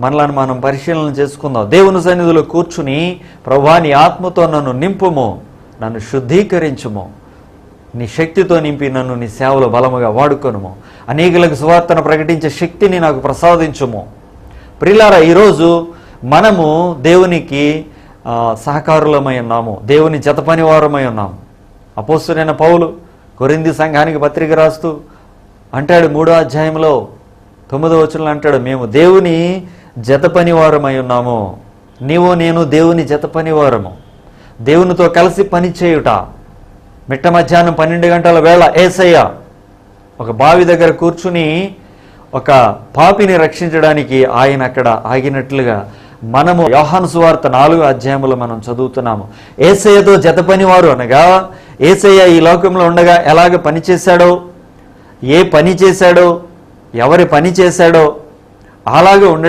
మనలను మనం పరిశీలన చేసుకుందాం. దేవుని సన్నిధిలో కూర్చుని, ప్రభువా నీ ఆత్మతో నన్ను నింపుము, నన్ను శుద్ధీకరించుము, నీ శక్తితో నింపి నన్ను నీ సేవలో బలముగా వాడుకొనుము, అనేకులకు సువార్తను ప్రకటించే శక్తిని నాకు ప్రసాదించుము. ప్రియులారా, ఈరోజు మనము దేవునికి సహకారులమై ఉన్నాము, దేవుని జతపనివారమై ఉన్నాము. అపోస్తలుడైన పౌలు కొరింథీ సంఘానికి పత్రిక రాస్తూ అంటాడు, 3వ అధ్యాయంలో 9వ వచనంలో అంటాడు, మేము దేవుని జతపనివారమై ఉన్నాము. నీవు నేను దేవుని జతపనివారము, దేవునితో కలిసి పని చేయుట. మిట్ట మధ్యాహ్నం 12 గంటల వేళ యేసయ్య ఒక బావి దగ్గర కూర్చుని ఒక పాపిని రక్షించడానికి ఆయన అక్కడ ఆగినట్లుగా మనము యోహాను సువార్త 4వ అధ్యాయంలో మనం చదువుతున్నాము. యేసయ్యతో జతపనివారు అనగా యేసయ్య ఈ లోకంలో ఉండగా ఎలాగ పని చేశాడో, ఏ పని చేశాడో, ఎవరి పని చేశాడో అలాగే ఉండటం